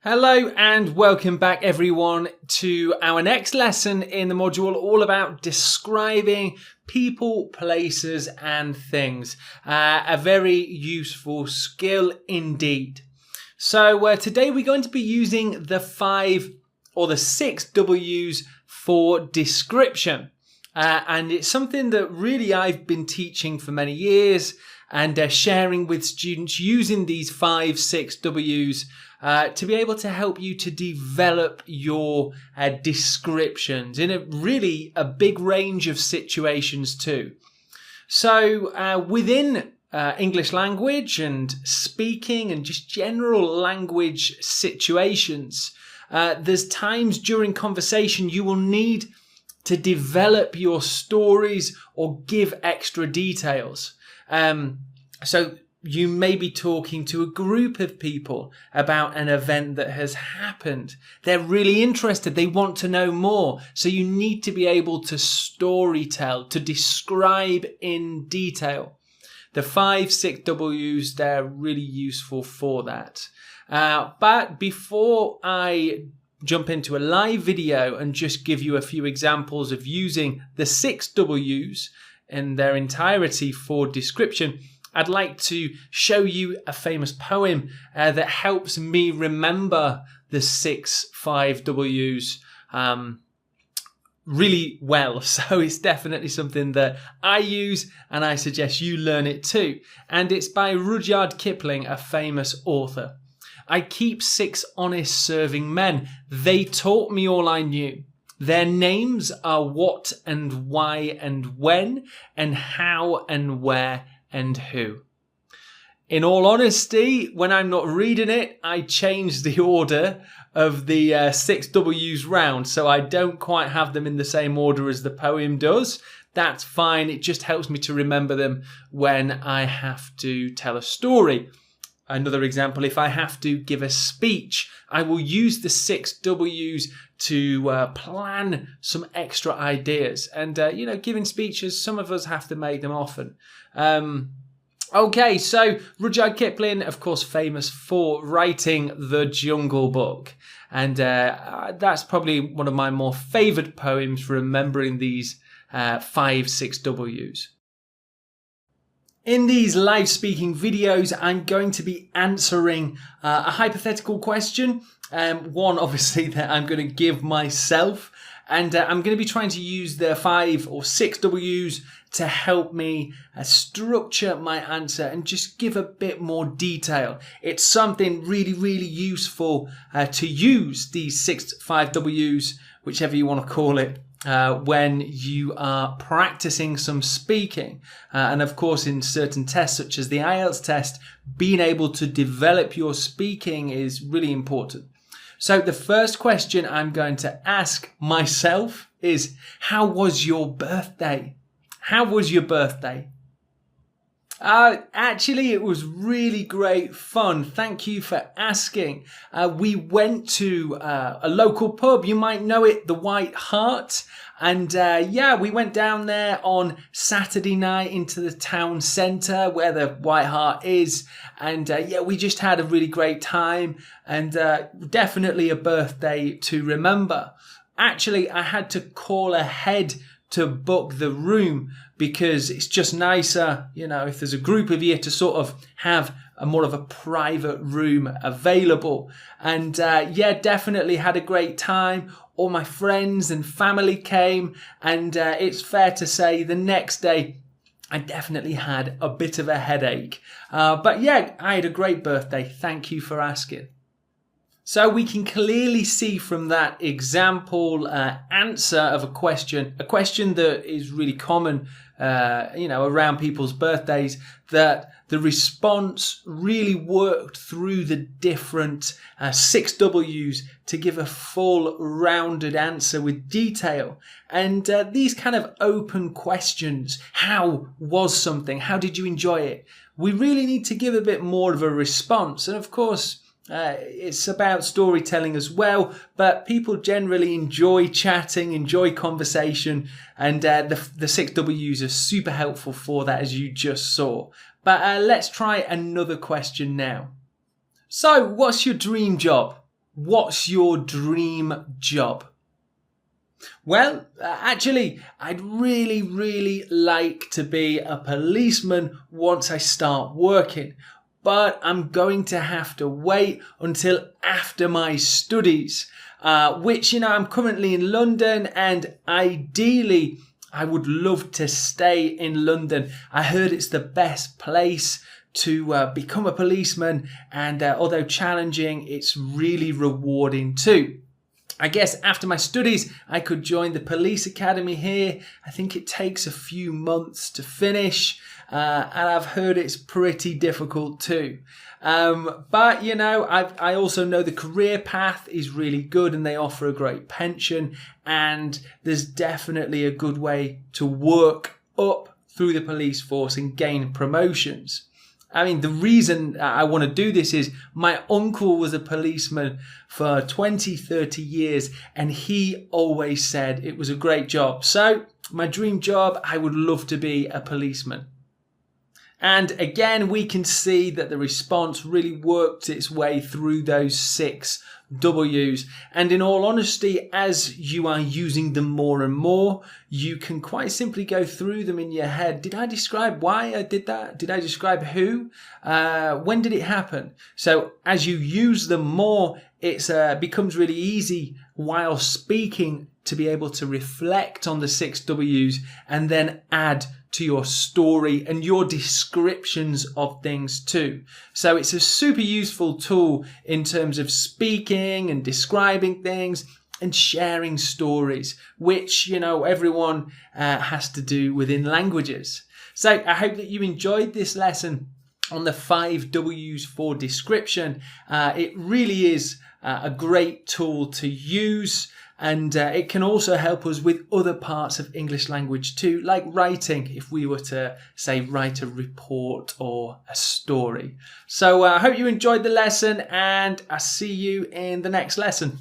Hello and welcome back everyone to our next lesson in the module all about describing people, places and things. A very useful skill indeed. So today we're going to be using the 5 or the 6 W's for description. And it's something that really I've been teaching for many years and sharing with students using these 5, 6 W's to be able to help you to develop your descriptions in a big range of situations too. So within English language and speaking and just general language situations, there's times during conversation you will need to develop your stories or give extra details. So you may be talking to a group of people about an event that has happened. They're really interested. They want to know more. So you need to be able to storytell, to describe in detail. The 5, 6 W's, they're really useful for that. But before I jump into a live video and just give you a few examples of using the 6 W's in their entirety for description, I'd like to show you a famous poem that helps me remember the 6, 5 W's really well. So it's definitely something that I use and I suggest you learn it too. And it's by Rudyard Kipling, a famous author. I keep 6 honest serving men. They taught me all I knew. Their names are what and why and when and how and where and who. In all honesty, when I'm not reading it, I change the order of the 6 W's round, so I don't quite have them in the same order as the poem does. That's fine. It just helps me to remember them when I have to tell a story. Another example, if I have to give a speech, I will use the 6 W's to plan some extra ideas. And, giving speeches, some of us have to make them often. Okay, so Rudyard Kipling, of course, famous for writing The Jungle Book. And that's probably one of my more favourite poems for remembering these 5, 6 W's. In these live speaking videos, I'm going to be answering a hypothetical question. One, obviously, that I'm going to give myself. And I'm going to be trying to use the 5 or 6 W's to help me structure my answer and just give a bit more detail. It's something really, really useful to use these 6, 5 W's, whichever you want to call it, when you are practicing some speaking. And of course, in certain tests, such as the IELTS test, being able to develop your speaking is really important. So the first question I'm going to ask myself is, how was your birthday? How was your birthday? Actually, it was really great fun. Thank you for asking. We went to a local pub. You might know it, the White Hart. And we went down there on Saturday night into the town centre where the White Hart is. And we just had a really great time and definitely a birthday to remember. Actually, I had to call ahead to book the room because it's just nicer, if there's a group of you to sort of have a more of a private room available. And definitely had a great time. All my friends and family came, and it's fair to say the next day I definitely had a bit of a headache. But I had a great birthday. Thank you for asking. So we can clearly see from that example answer of a question that is really common, around people's birthdays, that the response really worked through the different 6 W's to give a full rounded answer with detail. And these kind of open questions, how was something? How did you enjoy it? We really need to give a bit more of a response. And of course, it's about storytelling as well, but people generally enjoy chatting, enjoy conversation, and the 6 W's are super helpful for that, as you just saw. But let's try another question now. So, what's your dream job? What's your dream job? Well, actually, I'd really like to be a policeman once I start working, but I'm going to have to wait until after my studies, which, I'm currently in London, and ideally I would love to stay in London. I heard it's the best place to become a policeman, and although challenging, it's really rewarding too. I guess after my studies, I could join the police academy here. I think it takes a few months to finish, and I've heard it's pretty difficult too. But I also know the career path is really good, and they offer a great pension, and there's definitely a good way to work up through the police force and gain promotions. I mean, the reason I want to do this is my uncle was a policeman for 20, 30 years, and he always said it was a great job. So my dream job, I would love to be a policeman. And again, we can see that the response really worked its way through those 6 W's. And in all honesty, as you are using them more and more, you can quite simply go through them in your head. Did I describe why I did that? Did I describe who? When did it happen? So as you use them more, it becomes really easy while speaking to be able to reflect on the 6 W's and then add to your story and your descriptions of things too. So it's a super useful tool in terms of speaking and describing things and sharing stories, which, everyone has to do within languages. So I hope that you enjoyed this lesson on the 5 W's for description. It really is a great tool to use. And it can also help us with other parts of English language too, like writing, if we were to, say, write a report or a story. So I hope you enjoyed the lesson, and I'll see you in the next lesson.